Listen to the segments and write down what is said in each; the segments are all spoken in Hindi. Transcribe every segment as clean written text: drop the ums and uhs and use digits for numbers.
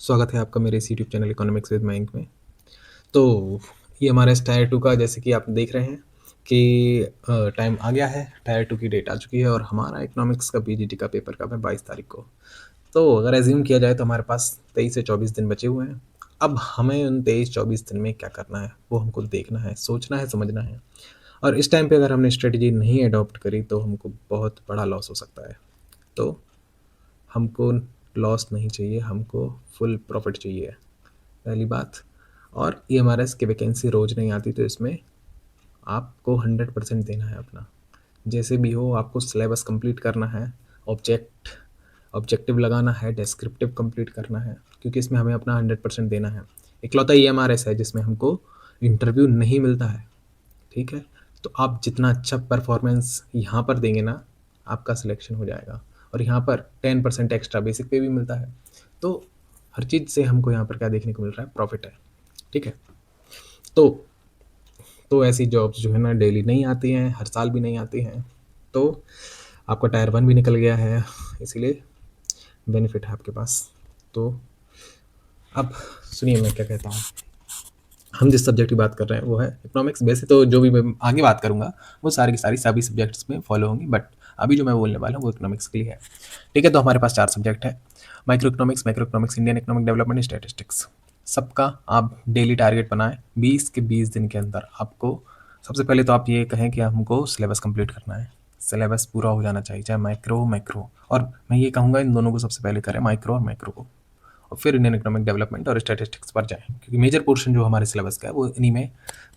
स्वागत है आपका मेरे इस YouTube channel economics with Mayank में। तो ये हमारा इस टायर 2 का जैसे कि आप देख रहे हैं कि टाइम आ गया है, टायर 2 की डेट आ चुकी है और हमारा इकोनॉमिक्स का पीजीटी का पेपर कब है 22 तारीख को। तो अगर एज्यूम किया जाए तो हमारे पास 23 से 24 दिन बचे हुए हैं। अब हमें उन 23-24 दिन में क्या करना है वो हमको देखना है, सोचना है, समझना है। और इस टाइम पे अगर हमने स्ट्रेटजी नहीं अडॉप्ट करी तो हमको बहुत बड़ा लॉस हो सकता है। तो हमको लॉस नहीं चाहिए, हमको फुल प्रॉफिट चाहिए, पहली बात। और ईएमआरएस की वैकेंसी रोज़ नहीं आती, तो इसमें आपको 100% देना है अपना। जैसे भी हो आपको सिलेबस कंप्लीट करना है, ऑब्जेक्टिव लगाना है, डिस्क्रिप्टिव कंप्लीट करना है, क्योंकि इसमें हमें अपना 100% देना है। इकलौता ईएमआरएस है जिसमें हमको इंटरव्यू नहीं मिलता है, ठीक है। तो आप जितना अच्छा परफॉर्मेंस यहाँ पर देंगे ना, आपका सिलेक्शन हो जाएगा। और यहाँ पर 10% एक्स्ट्रा बेसिक पे भी मिलता है। तो हर चीज़ से हमको यहाँ पर क्या देखने को मिल रहा है, प्रॉफिट है, ठीक है। तो ऐसी जॉब्स जो है ना डेली नहीं आती हैं, हर साल भी नहीं आती हैं। तो आपका टायर 1 भी निकल गया है, इसीलिए बेनिफिट है आपके पास। तो अब सुनिए मैं क्या कहता हूँ। हम जिस सब्जेक्ट की बात कर रहे हैं वो है इकोनॉमिक्स। वैसे तो जो भी मैं आगे बात करूंगा वो सारी की सारी सभी सब्जेक्ट्स में फॉलो होंगी, बट अभी जो मैं बोलने वाला हूँ वो इकोनॉमिक्स के लिए है, ठीक है। तो हमारे पास 4 सब्जेक्ट है: micro economics, Indian economic development, statistics. सबका आप डेली टारगेट बनाएं 20 के 20 दिन के अंदर। आपको सबसे पहले तो आप ये कहें कि हमको सिलेबस कंप्लीट करना है, सिलेबस पूरा हो जाना चाहिए, चाहे मैक्रो। और मैं ये कहूँगा इन दोनों को सबसे पहले करें, माइक्रो और मैक्रो को, और फिर इंडियन इकोनॉमिक डेवलपमेंट और स्टैटिस्टिक्स पर जाएं, क्योंकि मेजर पोर्शन जो हमारे सिलेबस का है वो इन्हीं में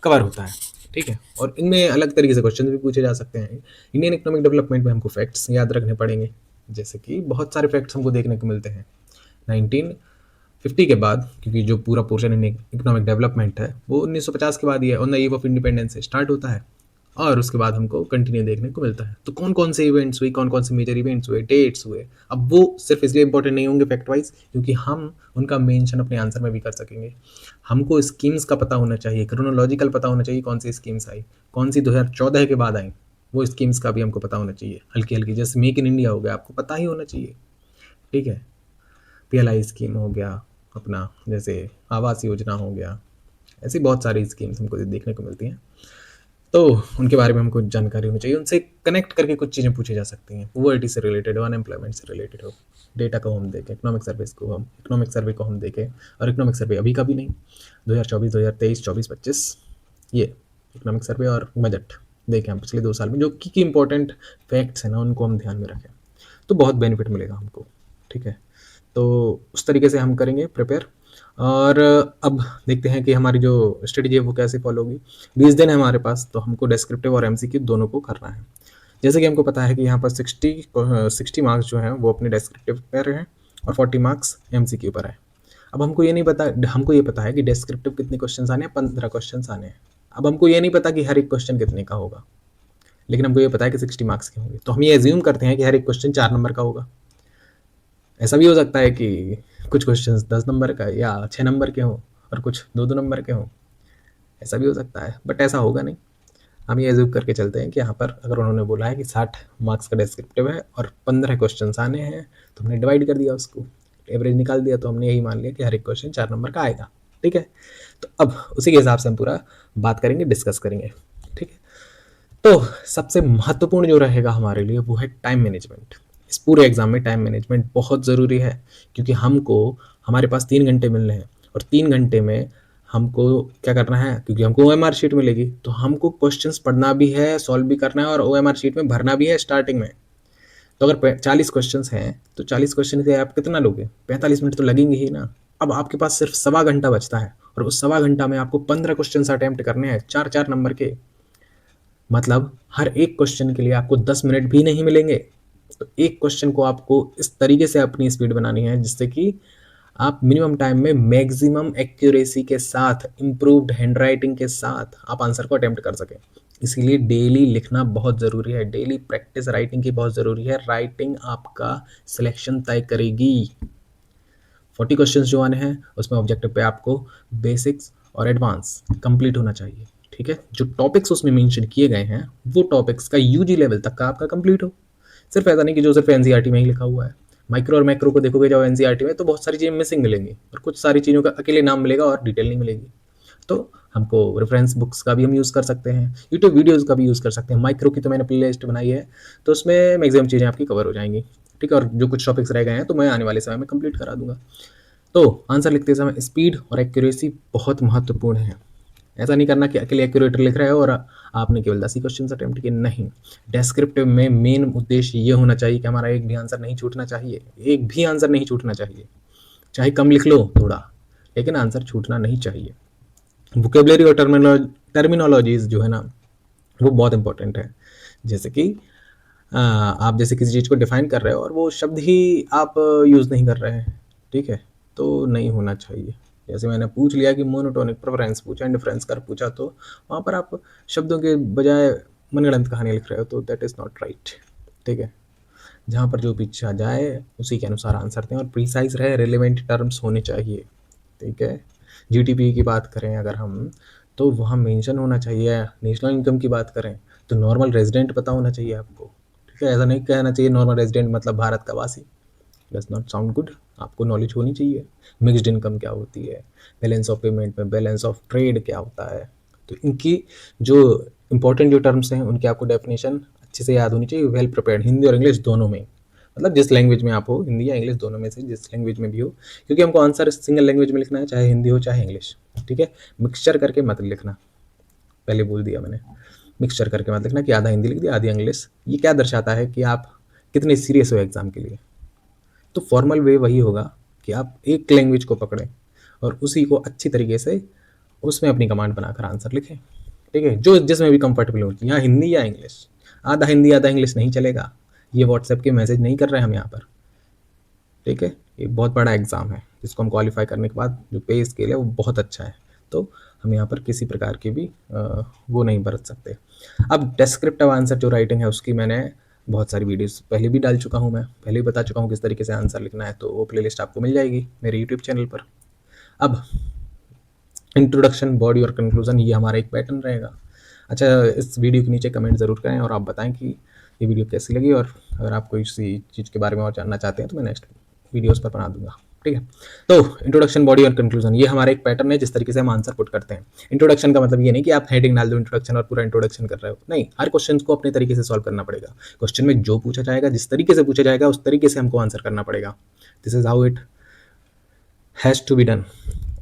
कवर होता है, ठीक है। और इनमें अलग तरीके से क्वेश्चन भी पूछे जा सकते हैं। इंडियन इकोनॉमिक डेवलपमेंट में हमको फैक्ट्स याद रखने पड़ेंगे, जैसे कि बहुत सारे फैक्ट्स हमको देखने को मिलते हैं 1950 के बाद, क्योंकि जो पूरा पोर्शन इंडियन इकोनॉमिक डेवलपमेंट है वो 1950 के बाद ही है, on the eve of independence से स्टार्ट होता है और उसके बाद हमको कंटिन्यू देखने को मिलता है। तो कौन कौन से इवेंट्स हुए, कौन कौन से मेजर इवेंट्स हुए, डेट्स हुए, अब वो सिर्फ इसलिए इंपॉर्टेंट नहीं होंगे फैक्ट वाइज, क्योंकि हम उनका मेंशन अपने आंसर में भी कर सकेंगे। हमको स्कीम्स का पता होना चाहिए, क्रोनोलॉजिकल पता होना चाहिए, कौन सी स्कीम्स आई, कौन सी 2014 के बाद आई, वो स्कीम्स का भी हमको पता होना चाहिए हल्की हल्की। जैसे मेक इन इंडिया हो गया, आपको पता ही होना चाहिए, ठीक है। पीएलआई स्कीम हो गया अपना, जैसे आवास योजना हो गया, ऐसी बहुत सारी स्कीम्स हमको देखने को मिलती हैं। तो उनके बारे में हमको जानकारी होनी चाहिए, उनसे कनेक्ट करके कुछ चीज़ें पूछी जा सकती हैं, पॉवर्टी से रिलेटेड हो, अनएम्प्लॉयमेंट से रिलेटेड हो। डेटा को हम देखें, इकोनॉमिक सर्वे को हम देखें, और इकोनॉमिक सर्वे अभी का भी नहीं, 2024, 2023, 24, 25, ये इकोनॉमिक सर्वे और बजट देखें हम पिछले 2 साल में जो कि इंपॉर्टेंट फैक्ट्स हैं ना, उनको हम ध्यान में रखें, तो बहुत बेनिफिट मिलेगा हमको, ठीक है। तो उस तरीके से हम करेंगे प्रिपेयर। और अब देखते हैं कि हमारी जो स्ट्रेटजी है वो कैसे फॉलो होगी। 20 दिन है हमारे पास, तो हमको डिस्क्रिप्टिव और एमसीक्यू दोनों को करना है। जैसे कि हमको पता है कि यहाँ पर 60 मार्क्स जो हैं वो अपने डिस्क्रिप्टिव पर हैं और 40 मार्क्स एमसीक्यू पर है। अब हमको ये नहीं पता, हमको ये पता है कि डिस्क्रिप्टिव कितने क्वेश्चन आने हैं, 15 क्वेश्चन आने हैं। अब हमको ये नहीं पता कि हर एक क्वेश्चन कितने का होगा, लेकिन हमको ये पता है कि 60 मार्क्स के होंगे। तो हम ये एज्यूम करते हैं कि हर एक क्वेश्चन 4 नंबर का होगा। ऐसा भी हो सकता है कि कुछ क्वेश्चंस 10 नंबर का या 6 नंबर के हों और कुछ 2-2 नंबर के हों, ऐसा भी हो सकता है, बट ऐसा होगा नहीं। हम ये एज्यूम करके चलते हैं कि यहाँ पर अगर उन्होंने बोला है कि 60 मार्क्स का डिस्क्रिप्टिव है और 15 क्वेश्चंस आने हैं, तो हमने डिवाइड कर दिया, उसको एवरेज निकाल दिया, तो हमने यही मान लिया कि हर एक क्वेश्चन 4 नंबर का आएगा, ठीक है। तो अब उसी के हिसाब से हम पूरा बात करेंगे, डिस्कस करेंगे, ठीक है। तो सबसे महत्वपूर्ण जो रहेगा हमारे लिए वो है टाइम मैनेजमेंट। इस पूरे एग्जाम में टाइम मैनेजमेंट बहुत ज़रूरी है, क्योंकि हमको हमारे पास 3 घंटे मिलने हैं और 3 घंटे में हमको क्या करना है, क्योंकि हमको ओएमआर शीट मिलेगी, तो हमको क्वेश्चंस पढ़ना भी है, सॉल्व भी करना है और ओएमआर शीट में भरना भी है स्टार्टिंग में। तो अगर 40 क्वेश्चंस हैं तो 40 क्वेश्चन के आप कितना लोगे, 45 मिनट तो लगेंगे ही ना। अब आपके पास सिर्फ सवा घंटा बचता है और उस सवा घंटा में आपको 15 क्वेश्चन अटेम्प्ट करने हैं, 4-4 नंबर के। मतलब हर एक क्वेश्चन के लिए आपको 10 मिनट भी नहीं मिलेंगे। तो एक क्वेश्चन को आपको इस तरीके से अपनी स्पीड बनानी है जिससे कि आप मिनिमम टाइम में मैक्सिमम एक्यूरेसी के साथ, इम्प्रूव्ड हैंडराइटिंग के साथ आप आंसर को अटेम्प्ट कर सकें। इसीलिए डेली लिखना बहुत ज़रूरी है, डेली प्रैक्टिस राइटिंग की बहुत ज़रूरी है। राइटिंग आपका सिलेक्शन तय करेगी। 40 क्वेश्चन जो आने हैं उसमें ऑब्जेक्टिव पे आपको बेसिक्स और एडवांस कंप्लीट होना चाहिए, ठीक है। जो टॉपिक्स उसमें मेंशन किए गए हैं वो टॉपिक्स का यूजी लेवल तक का आपका कंप्लीट हो। सिर्फ ऐसा नहीं कि जो सिर्फ एनसीईआरटी में ही लिखा हुआ है, माइक्रो और मैक्रो को देखोगे जब एनसीईआरटी में, तो बहुत सारी चीज़ें मिसिंग मिलेंगी और कुछ सारी चीज़ों का अकेले नाम मिलेगा और डिटेल नहीं मिलेगी। तो हमको रेफरेंस बुक्स का भी हम यूज़ कर सकते हैं, यूट्यूब वीडियोज़ का भी यूज़ कर सकते हैं। माइक्रो की तो मैंने प्ले लिस्ट बनाई है, तो उसमें मैक्सिमम चीज़ें आपकी कवर हो जाएंगी, ठीक है। और जो कुछ टॉपिक्स रह गए हैं तो मैं आने वाले समय में कंप्लीट करा दूंगा। तो आंसर लिखते समय स्पीड और एक्यूरेसी बहुत महत्वपूर्ण है। ऐसा नहीं करना कि अकेले एक्यूरेटर लिख रहे हो और आपने केवल 10 ही क्वेश्चन अटेम्प्ट किए, नहीं। डेस्क्रिप्टिव में मेन उद्देश्य ये होना चाहिए कि हमारा एक भी आंसर नहीं छूटना चाहिए, एक भी आंसर नहीं छूटना चाहिए, चाहे कम लिख लो थोड़ा, लेकिन आंसर छूटना नहीं चाहिए। वोकेबलरी और टर्मिनोलॉजीज जो है ना, वो बहुत इंपॉर्टेंट है। जैसे कि आप जैसे किसी चीज़ को डिफाइन कर रहे हो और वो शब्द ही आप यूज़ नहीं कर रहे हैं, ठीक है, तो नहीं होना चाहिए। जैसे मैंने पूछ लिया कि मोनोटोनिक प्रेफरेंस पूछा, इंडिफरेंस कर पूछा, तो वहाँ पर आप शब्दों के बजाय मनगढ़ंत कहानी लिख रहे हो, तो दैट इज़ नॉट राइट, ठीक है। जहाँ पर जो पूछा जाए उसी के अनुसार आंसर दें और प्रिसाइज रहे, रिलेवेंट टर्म्स होने चाहिए, ठीक है। जीडीपी की बात करें अगर हम, तो वहाँ मेंशन होना चाहिए। नेशनल इनकम की बात करें तो नॉर्मल रेजिडेंट पता होना चाहिए आपको, ठीक है। ऐसा नहीं कहना चाहिए नॉर्मल रेजिडेंट मतलब भारत का वासी, डज नॉट साउंड गुड। आपको नॉलेज होनी चाहिए मिक्स्ड इनकम क्या होती है, बैलेंस ऑफ पेमेंट में बैलेंस ऑफ ट्रेड क्या होता है। तो इनकी जो इंपॉर्टेंट जो टर्म्स हैं उनकी आपको डेफिनेशन अच्छे से याद होनी चाहिए, वेल प्रिपेयर्ड, हिंदी और इंग्लिश दोनों में, मतलब जिस लैंग्वेज में आप हो, हिंदी या इंग्लिश दोनों में से जिस लैंग्वेज में भी हो, क्योंकि हमको आंसर सिंगल लैंग्वेज में लिखना है, चाहे हिंदी हो चाहे इंग्लिश, ठीक है। मिक्सचर करके मत लिखना, पहले बोल दिया मैंने, मिक्सचर करके मत लिखना कि आधा हिंदी लिख दिया आधी इंग्लिश। ये क्या दर्शाता है कि आप कितने सीरियस हो एग्जाम के लिए। तो फॉर्मल वे वही होगा कि आप एक लैंग्वेज को पकड़ें और उसी को अच्छी तरीके से उसमें अपनी कमांड बनाकर आंसर लिखें, ठीक है, जो जिसमें भी कंफर्टेबल हो, यहाँ हिंदी या इंग्लिश। आधा हिंदी आधा इंग्लिश नहीं चलेगा, ये व्हाट्सएप के मैसेज नहीं कर रहे हैं हम यहाँ पर, ठीक है। ये बहुत बड़ा एग्ज़ाम है जिसको हम क्वालिफाई करने के बाद जो पे स्केल है वो बहुत अच्छा है, तो हम यहाँ पर किसी प्रकार की भी वो नहीं बरत सकते। अब डेस्क्रिप्टिव आंसर जो राइटिंग है उसकी मैंने बहुत सारी वीडियोस पहले भी डाल चुका हूँ, मैं पहले भी बता चुका हूँ किस तरीके से आंसर लिखना है, तो वो प्लेलिस्ट आपको मिल जाएगी मेरे यूट्यूब चैनल पर। अब इंट्रोडक्शन, बॉडी और कंक्लूजन, ये हमारा एक पैटर्न रहेगा। अच्छा, इस वीडियो के नीचे कमेंट ज़रूर करें और आप बताएं कि ये वीडियो कैसी लगी, और अगर आप कोई इसी चीज़ के बारे में और जानना चाहते हैं तो मैं नेक्स्ट वीडियोस पर बना दूंगा, ठीक है। तो इंट्रोडक्शन, बॉडी और कंक्लूजन, ये हमारा एक पैटर्न है जिस तरीके से हम आंसर पुट करते हैं। इंट्रोडक्शन का मतलब ये नहीं कि आप हेडिंग डाल दो इंट्रोडक्शन और पूरा इंट्रोडक्शन कर रहे हो, नहीं, हर क्वेश्चन को अपने तरीके से सॉल्व करना पड़ेगा। क्वेश्चन में जो पूछा जाएगा, जिस तरीके से पूछा जाएगा, उस तरीके से हमको आंसर करना पड़ेगा। This is how it has to be done.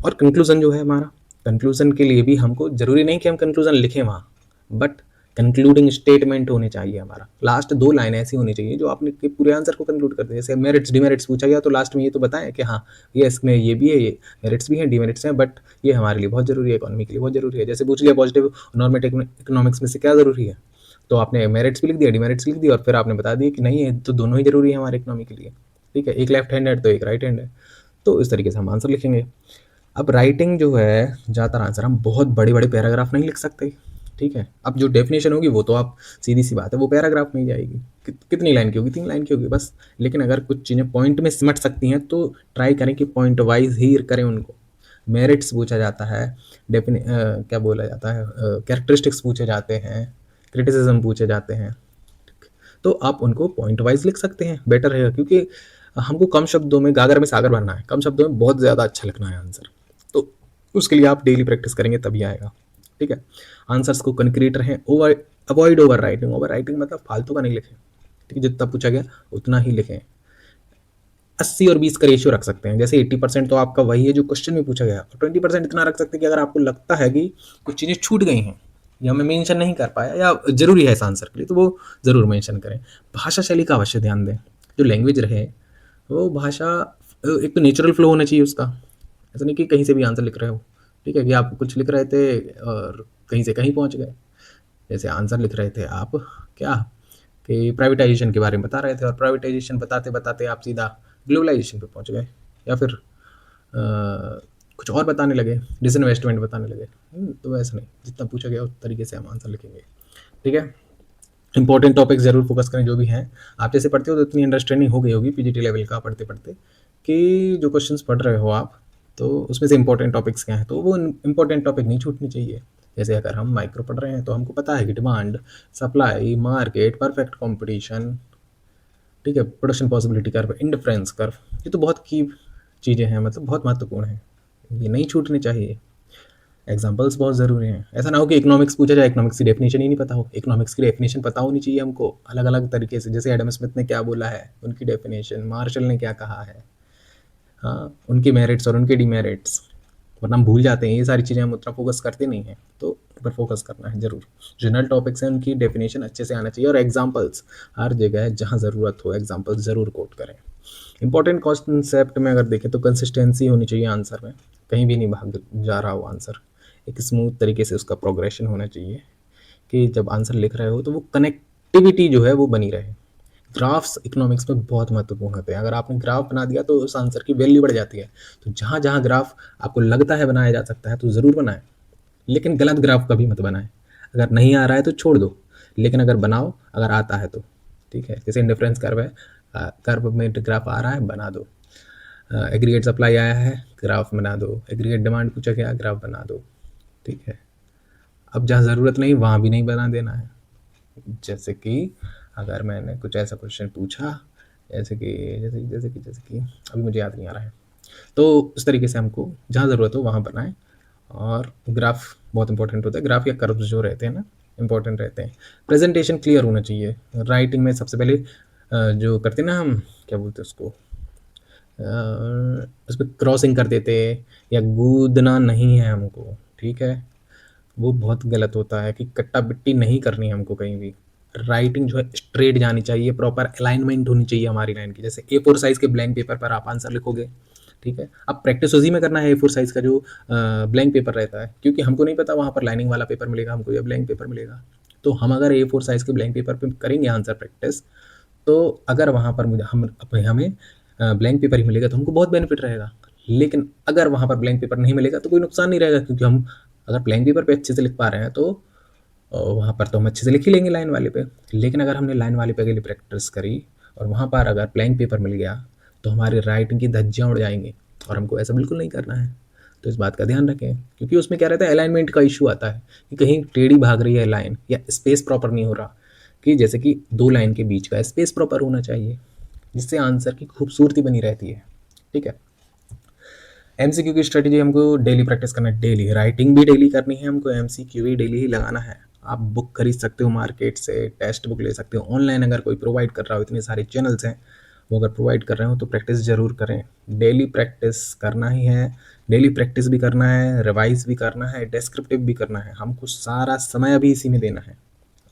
और कंक्लूजन जो है हमारा, कंक्लूजन के लिए भी हमको जरूरी नहीं कि हम कंक्लूजन लिखें वहाँ, बट कंक्लूडिंग स्टेटमेंट होने चाहिए। हमारा लास्ट 2 लाइन ऐसी होनी चाहिए जो आपने के पूरे आंसर को कंक्लूड कर दे। जैसे मेरिट्स डिमेरिट्स पूछा गया तो लास्ट में ये तो बताएं कि हाँ, ये इसमें ये भी है, ये मेरिट्स भी हैं डिमेरिट्स हैं, बट ये हमारे लिए बहुत जरूरी है, इकोनॉमी के लिए बहुत जरूरी है। जैसे पूछ लिया पॉजिटिव नॉर्मेटिव इकोनॉमिक्स में से क्या जरूरी है, तो आपने मेरिट्स भी लिख दिया, डिमेरिट्स लिख दिया, और फिर आपने बता दिया कि नहीं, ये तो दोनों ही जरूरी है हमारे इकोनॉमी के लिए, ठीक है। एक लेफ्ट हैंड है तो एक राइट हैंड है, तो इस तरीके से हम आंसर लिखेंगे। अब राइटिंग जो है, ज़्यादातर आंसर हम बहुत बड़े बड़े पैराग्राफ नहीं लिख सकते, ठीक है। अब जो डेफिनेशन होगी वो तो आप सीधी सी बात है वो पैराग्राफ में ही जाएगी, कितनी लाइन की होगी, 3 लाइन की होगी बस। लेकिन अगर कुछ चीज़ें पॉइंट में सिमट सकती हैं तो ट्राई करें कि पॉइंट वाइज ही करें उनको। मेरिट्स पूछा जाता है, क्या बोला जाता है, कैरेक्टरिस्टिक्स पूछे जाते हैं, क्रिटिसिज्म पूछे जाते हैं, तो आप उनको पॉइंट वाइज लिख सकते हैं, बेटर रहेगा। क्योंकि हमको कम शब्दों में गागर में सागर भरना है, कम शब्दों में बहुत ज़्यादा अच्छा लिखना है आंसर, तो उसके लिए आप डेली प्रैक्टिस करेंगे तभी आएगा, ठीक है। आंसर्स को कंक्रीट रहें, avoid over writing. Over writing मतलब फालतू का नहीं लिखें, ठीक है, जितना पूछा गया उतना ही लिखें। 80 और 20 का रेशियो रख सकते हैं, जैसे 80% तो आपका वही है जो क्वेश्चन में पूछा गया, और 20% इतना रख सकते हैं कि अगर आपको लगता है कि कुछ चीज़ें छूट गई हैं या मैं मेंशन नहीं कर पाया या जरूरी है इस आंसर के लिए, तो वो ज़रूर मेंशन करें। भाषा शैली का अवश्य ध्यान दें, जो लैंग्वेज रहे वो भाषा, एक तो नेचुरल फ्लो होना चाहिए उसका। ऐसा नहीं कि कहीं से भी आंसर लिख रहे हो, ठीक है, कि आप कुछ लिख रहे थे और कहीं से कहीं पहुंच गए। जैसे आंसर लिख रहे थे आप क्या, कि प्राइवेटाइजेशन के बारे में बता रहे थे और प्राइवेटाइजेशन बताते बताते आप सीधा ग्लोबलाइजेशन पे पहुंच गए, या फिर कुछ और बताने लगे, डिसइन्वेस्टमेंट बताने लगे। तो वैसा नहीं, जितना पूछा गया उस तरीके से हम आंसर लिखेंगे, ठीक है। इंपॉर्टेंट टॉपिक्स जरूर फोकस करें जो भी हैं। आप जैसे पढ़ते हो तो इतनी अंडरस्टैंडिंग हो गई होगी पीजीटी लेवल का पढ़ते पढ़ते, कि जो क्वेश्चंस पढ़ रहे हो आप तो उसमें से इंपॉर्टेंट टॉपिक्स क्या हैं, तो वो इंपॉर्टेंट टॉपिक नहीं छूटनी चाहिए। जैसे अगर हम माइक्रो पढ़ रहे हैं तो हमको पता है कि demand, supply, market, perfect competition, ठीक है, production possibility curve, indifference curve, ये तो बहुत की चीज़ें हैं, मतलब बहुत महत्वपूर्ण हैं, ये नहीं छूटनी चाहिए। एग्जाम्पल्स बहुत ज़रूरी हैं। ऐसा ना हो कि इकोनॉमिक्स पूछा जाए, इकोनॉमिक्स की डेफिनेशन ही नहीं पता हो। इकोनॉमिक्स की डेफिनेशन पता होनी चाहिए हमको अलग अलग तरीके से, जैसे एडम स्मिथ ने क्या बोला है उनकी डेफिनेशन, मार्शल ने क्या कहा है, हाँ, उनके मेरिट्स और उनके डिमेरिट्स, वरना हम भूल जाते हैं। ये सारी चीज़ें हम उतना फोकस करते नहीं हैं, तो इन पर फोकस करना है ज़रूर। जनरल टॉपिक्स हैं, उनकी डेफिनेशन अच्छे से आना चाहिए, और एग्जाम्पल्स हर जगह जहाँ ज़रूरत हो एग्जाम्पल्स ज़रूर कोट करें। इंपॉर्टेंट कॉन्सेप्ट में अगर देखें तो कंसिस्टेंसी होनी चाहिए आंसर में, कहीं भी नहीं भाग जा रहा हो आंसर, एक स्मूथ तरीके से उसका प्रोग्रेशन होना चाहिए, कि जब आंसर लिख रहे हो तो वो कनेक्टिविटी जो है वो बनी रहे। ग्राफ्स इकोनॉमिक्स में बहुत महत्वपूर्ण होते हैं, अगर आपने ग्राफ बना दिया तो उस आंसर की वैल्यू बढ़ जाती है। तो जहाँ जहाँ ग्राफ आपको लगता है बनाया जा सकता है तो ज़रूर बनाएं, लेकिन गलत ग्राफ कभी मत बनाएं। अगर नहीं आ रहा है तो छोड़ दो, लेकिन अगर बनाओ अगर आता है तो, ठीक है। जैसे इंडिफरेंस कर्व है, कर्व में ग्राफ आ रहा है बना दो, एग्रीगेट सप्लाई आया है ग्राफ बना दो, एग्रीगेट डिमांड पूछा गया ग्राफ बना दो, ठीक है। अब जहाँ ज़रूरत नहीं वहाँ भी नहीं बना देना है। जैसे कि अगर मैंने कुछ ऐसा क्वेश्चन पूछा, जैसे कि अभी मुझे याद नहीं आ रहा है, तो उस तरीके से हमको जहाँ ज़रूरत हो वहाँ बनाएं। और ग्राफ बहुत इंपॉर्टेंट होता है, ग्राफ या कर्व्स जो रहते हैं ना इंपॉर्टेंट रहते हैं। प्रेजेंटेशन क्लियर होना चाहिए। राइटिंग में सबसे पहले जो करते हैं ना हम, क्या बोलते हैं उसको, उस पर क्रॉसिंग कर देते या गूदना नहीं है हमको, ठीक है, वो बहुत गलत होता है कि कट्टा बिट्टी नहीं करनी है हमको कहीं भी। राइटिंग जो है स्ट्रेट जानी चाहिए, प्रॉपर अलाइनमेंट होनी चाहिए हमारी लाइन की। जैसे A4 साइज़ के ब्लैंक पेपर पर आप आंसर लिखोगे, ठीक है। अब प्रैक्टिस उसी में करना है A4 साइज़ का जो ब्लैंक पेपर रहता है, क्योंकि हमको नहीं पता वहाँ पर लाइनिंग वाला पेपर मिलेगा हमको या ब्लैंक पेपर मिलेगा। तो हम अगर A4 साइज़ के ब्लैंक पेपर पर करेंगे आंसर प्रैक्टिस, तो अगर वहाँ पर हमें ब्लैंक पेपर ही मिलेगा तो हमको बहुत बेनिफिट रहेगा। लेकिन अगर वहाँ पर ब्लैंक पेपर नहीं मिलेगा तो कोई नुकसान नहीं रहेगा, क्योंकि हम अगर ब्लैंक पेपर पे अच्छे से लिख पा रहे हैं तो वहाँ पर तो हम अच्छे से लिख ही लेंगे लाइन वाले पे। लेकिन अगर हमने लाइन वाले पे के लिए प्रैक्टिस करी और वहाँ पर अगर ब्लैंक पेपर मिल गया तो हमारी राइटिंग की धज्जियाँ उड़ जाएंगी, और हमको ऐसा बिल्कुल नहीं करना है। तो इस बात का ध्यान रखें, क्योंकि उसमें क्या रहता है, अलाइनमेंट का इशू आता है कि कहीं टेढ़ी भाग रही है लाइन या स्पेस प्रॉपर नहीं हो रहा, कि जैसे कि दो लाइन के बीच का स्पेस प्रॉपर होना चाहिए, जिससे आंसर की खूबसूरती बनी रहती है, ठीक है। MCQ की स्ट्रेटेजी हमको डेली प्रैक्टिस करना है, डेली राइटिंग भी डेली करनी है हमको, MCQ भी डेली ही लगाना है। आप बुक खरीद सकते हो मार्केट से, टेक्स्ट बुक ले सकते हो, ऑनलाइन अगर कोई प्रोवाइड कर रहा हो, इतने सारे चैनल्स हैं, वो अगर प्रोवाइड कर रहे हो तो प्रैक्टिस ज़रूर करें। डेली प्रैक्टिस करना ही है, डेली प्रैक्टिस भी करना है, रिवाइज भी करना है, डिस्क्रिप्टिव भी करना है, हमको सारा समय अभी इसी में देना है।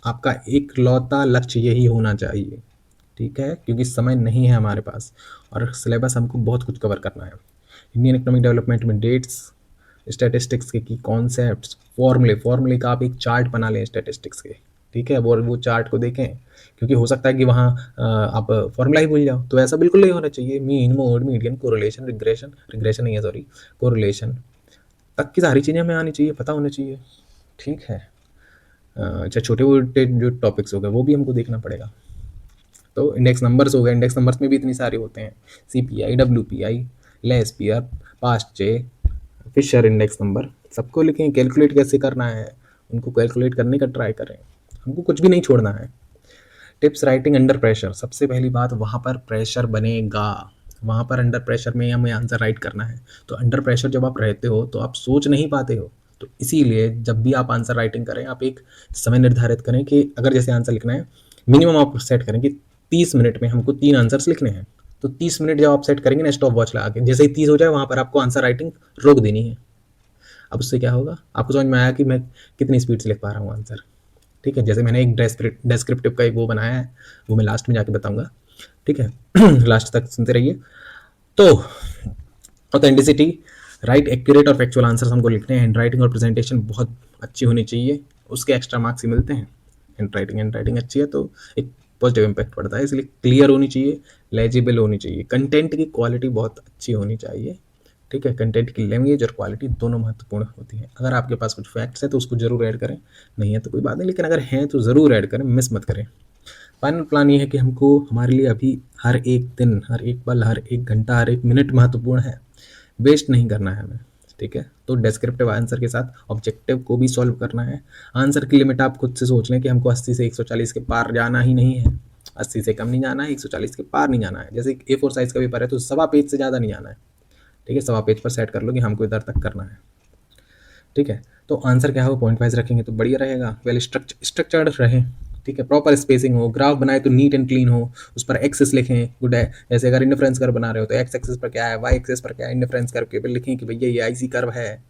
आपका एक लौता लक्ष्य यही होना चाहिए, ठीक है, क्योंकि समय नहीं है हमारे पास और सिलेबस हमको बहुत कुछ कवर करना है। इंडियन इकोनॉमिक डेवलपमेंट में डेट्स, स्टैटिस्टिक्स के की कॉन्सेप्ट्स, फॉर्मूले का आप एक चार्ट बना लें स्टैटिस्टिक्स के, ठीक है, वो चार्ट को देखें, क्योंकि हो सकता है कि वहाँ आप फॉर्मूला ही भूल जाओ, तो ऐसा बिल्कुल नहीं होना चाहिए। Mean, mode, median, correlation, regression नहीं है, सॉरी, कोरिलेशन तक की सारी चीज़ें हमें आनी चाहिए, पता होना चाहिए, ठीक है। अच्छा, छोटे मोटे जो टॉपिक्स हो गए वो भी हमको देखना पड़ेगा। तो इंडेक्स नंबर्स हो गए, इंडेक्स नंबर्स में भी इतनी सारे होते हैं, CPI, WPI, Laspeyres, Paasche, Fisher index number, सबको लिखें, कैलकुलेट कैसे करना है उनको कैलकुलेट करने का ट्राई करें, हमको कुछ भी नहीं छोड़ना है। टिप्स राइटिंग अंडर प्रेशर, सबसे पहली बात वहाँ पर प्रेशर बनेगा, वहाँ पर अंडर प्रेशर में हमें आंसर राइट करना है। तो अंडर प्रेशर जब आप रहते हो तो आप सोच नहीं पाते हो, तो इसीलिए जब भी आप आंसर राइटिंग करें आप एक समय निर्धारित करें कि अगर जैसे आंसर लिखना है, मिनिमम आप सेट करें कि 30 मिनट में हमको 3 आंसर्स लिखने हैं। तो 30 मिनट जब आप सेट करेंगे ना स्टॉप वॉच लगा के, जैसे ही 30 हो जाए वहाँ पर आपको आंसर राइटिंग रोक देनी है। अब उससे क्या होगा, आपको समझ में आया कि मैं कितनी स्पीड से लिख पा रहा हूँ आंसर, ठीक है। जैसे मैंने एक डेस्क्रिप्टिव का एक वो बनाया है, वो मैं लास्ट में जाके बताऊंगा, ठीक है। लास्ट तक सुनते रहिए। तो ऑथेंटिसिटी, राइट, एक्यूरेट और फैक्चुअल आंसर्स हमको लिखने हैं। हैंड राइटिंग और प्रेजेंटेशन बहुत अच्छी होनी चाहिए, उसके एक्स्ट्रा मार्क्स ही मिलते हैं। हैंड राइटिंग अच्छी है तो एक पॉजिटिव इम्पैक्ट पड़ता है, इसलिए क्लियर होनी चाहिए, लेजिबल होनी चाहिए, कंटेंट की क्वालिटी बहुत अच्छी होनी चाहिए, ठीक है। कंटेंट की लैंग्वेज और क्वालिटी दोनों महत्वपूर्ण होती हैं। अगर आपके पास कुछ फैक्ट्स है तो उसको जरूर ऐड करें, नहीं है तो कोई बात नहीं, लेकिन अगर हैं तो ज़रूर ऐड करें, मिस मत करें। फाइनल प्लान ये है कि हमको हमारे लिए अभी हर एक दिन, हर एक पल, हर एक घंटा, हर एक मिनट महत्वपूर्ण है, वेस्ट नहीं करना है हमें, ठीक है। तो डिस्क्रिप्टिव आंसर के साथ ऑब्जेक्टिव को भी सॉल्व करना है। आंसर की लिमिट आप खुद से सोच लें कि हमको 80 से 140 के पार जाना ही नहीं है, 80 से कम नहीं जाना है, 140 के पार नहीं जाना है। जैसे A4 साइज़ का पेपर है तो सवा पेज से ज़्यादा नहीं जाना है, ठीक है। सवा पेज पर सेट कर लो कि हमको इधर तक करना है, ठीक है। तो आंसर क्या है वो पॉइंट वाइज रखेंगे तो बढ़िया रहेगा, वेल स्ट्रक्चर्ड रहे, ठीक है। प्रॉपर स्पेसिंग हो, ग्राफ बनाए तो नीट एंड क्लीन हो, उस पर एक्सेस लिखें, गुड है। जैसे अगर इंडिफरेंस कर्व बना रहे हो तो एक्स एक्सेस पर क्या है, वाई एक्सेस पर क्या है, इंडिफरेंस कर्व के भी लिखें कि भैया ये आईसी कर्व है।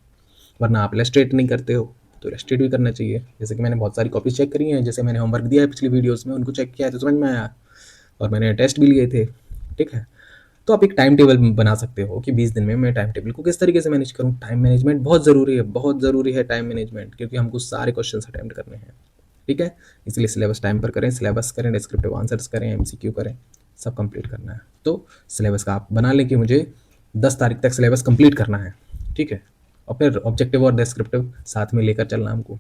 वरना आप इलस्ट्रेट नहीं करते हो तो इलस्ट्रेट भी करना चाहिए। जैसे कि मैंने बहुत सारी कॉपीज चेक करी हैं, जैसे मैंने होमवर्क दिया है पिछली वीडियोस में, उनको चेक किया है तो समझ में आया, और मैंने टेस्ट भी लिए थे, ठीक है। तो आप एक टाइम टेबल बना सकते हो कि 20 दिन में मैं टाइम टेबल को किस तरीके से मैनेज करूँ। टाइम मैनेजमेंट बहुत ज़रूरी है, बहुत ज़रूरी है टाइम मैनेजमेंट, क्योंकि हमको सारे क्वेश्चन अटेम्प्ट करने हैं, ठीक है। इसलिए सिलेबस टाइम पर करें, सिलेबस करें, डिस्क्रिप्टिव आंसर्स करें, एमसीक्यू करें, सब कंप्लीट करना है। तो सिलेबस का आप बना लें कि मुझे 10 तारीख तक सिलेबस कंप्लीट करना है, ठीक है। और फिर ऑब्जेक्टिव और डिस्क्रिप्टिव साथ में लेकर चलना हमको,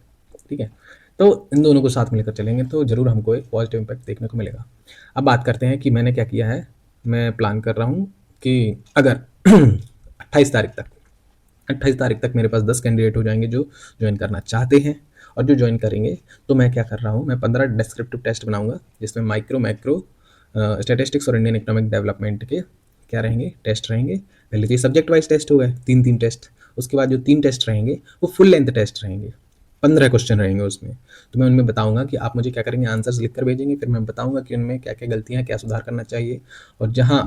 ठीक है। तो इन दोनों को साथ में लेकर चलेंगे तो ज़रूर हमको एक पॉजिटिव इम्पैक्ट देखने को मिलेगा। अब बात करते हैं कि मैंने क्या किया है। मैं प्लान कर रहा हूँ कि अगर 28 तारीख तक मेरे पास 10 कैंडिडेट हो जाएंगे जो ज्वाइन करना चाहते हैं, और जो ज्वाइन करेंगे तो मैं क्या कर रहा हूँ, मैं 15 डिस्क्रिप्टिव टेस्ट बनाऊंगा, जिसमें माइक्रो मैक्रो स्टैटिस्टिक्स और इंडियन इकोनॉमिक डेवलपमेंट के क्या रहेंगे, टेस्ट रहेंगे। पहले तो ये सब्जेक्ट वाइज टेस्ट हो गए, 3-3 टेस्ट। उसके बाद जो 3 टेस्ट रहेंगे वो फुल लेंथ टेस्ट रहेंगे, 15 क्वेश्चन रहेंगे उसमें। तो मैं उनमें बताऊंगा कि आप मुझे क्या करेंगे, आंसर्स लिख कर भेजेंगे, फिर मैं बताऊंगा कि उनमें क्या क्या गलतियाँ, क्या सुधार करना चाहिए, और जहाँ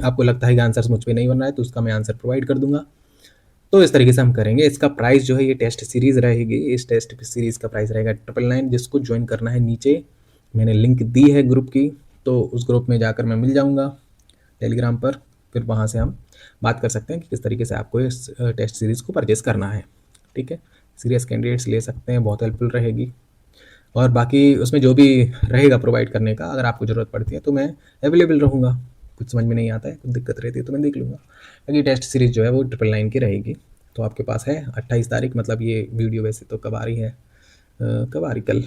आपको लगता है कि आंसर्स मुझ पर नहीं बन रहा है तो उसका मैं आंसर प्रोवाइड कर दूंगा। तो इस तरीके से हम करेंगे। इसका प्राइस जो है, ये टेस्ट सीरीज रहेगी, इस टेस्ट सीरीज का प्राइस रहेगा 999। जिसको ज्वाइन करना है नीचे मैंने लिंक दी है ग्रुप की, तो उस ग्रुप में जाकर मैं मिल जाऊंगा टेलीग्राम पर, फिर वहाँ से हम बात कर सकते हैं कि किस तरीके से आपको इस टेस्ट सीरीज़ को परचेस करना है, ठीक है। सीरियस कैंडिडेट्स ले सकते हैं, बहुत हेल्पफुल रहेगी। और बाकी उसमें जो भी रहेगा प्रोवाइड करने का, अगर आपको ज़रूरत पड़ती है तो मैं अवेलेबल रहूँगा। कुछ समझ में नहीं आता है, कुछ दिक्कत रहती है तो मैं देख लूँगा। बाकी टेस्ट सीरीज़ जो है वो 999 की रहेगी। तो आपके पास है 28 तारीख, मतलब ये वीडियो वैसे तो कब आ रही है, कब आ रही, कल,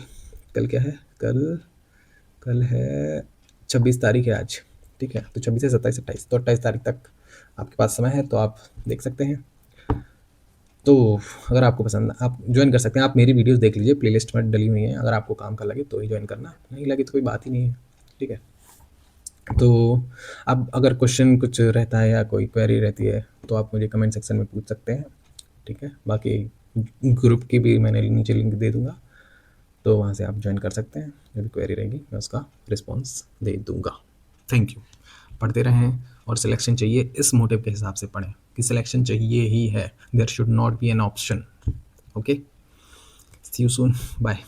कल क्या है, कल है 26 तारीख है आज, ठीक है। तो 26 से 27, 28, तो 28 तारीख तक आपके पास समय है, तो आप देख सकते हैं। तो अगर आपको पसंद, आप ज्वाइन कर सकते हैं। आप मेरी वीडियोस देख लीजिए, प्लेलिस्ट में डली हुई हैं, अगर आपको काम का लगे तो ही ज्वाइन करना, नहीं लगे तो कोई बात ही नहीं है, ठीक है। तो अब अगर क्वेश्चन कुछ रहता है या कोई क्वेरी रहती है तो आप मुझे कमेंट सेक्शन में पूछ सकते हैं, ठीक है। बाकी ग्रुप की भी मैंने नीचे लिंक दे दूँगा, तो वहाँ से आप ज्वाइन कर सकते हैं। जो भी क्वेरी रहेगी मैं उसका रिस्पॉन्स दे दूँगा। Thank you. पढ़ते रहें, और सिलेक्शन चाहिए इस मोटिव के हिसाब से पढ़ें कि सिलेक्शन चाहिए ही है, there should not be an option. Okay, see you soon, bye.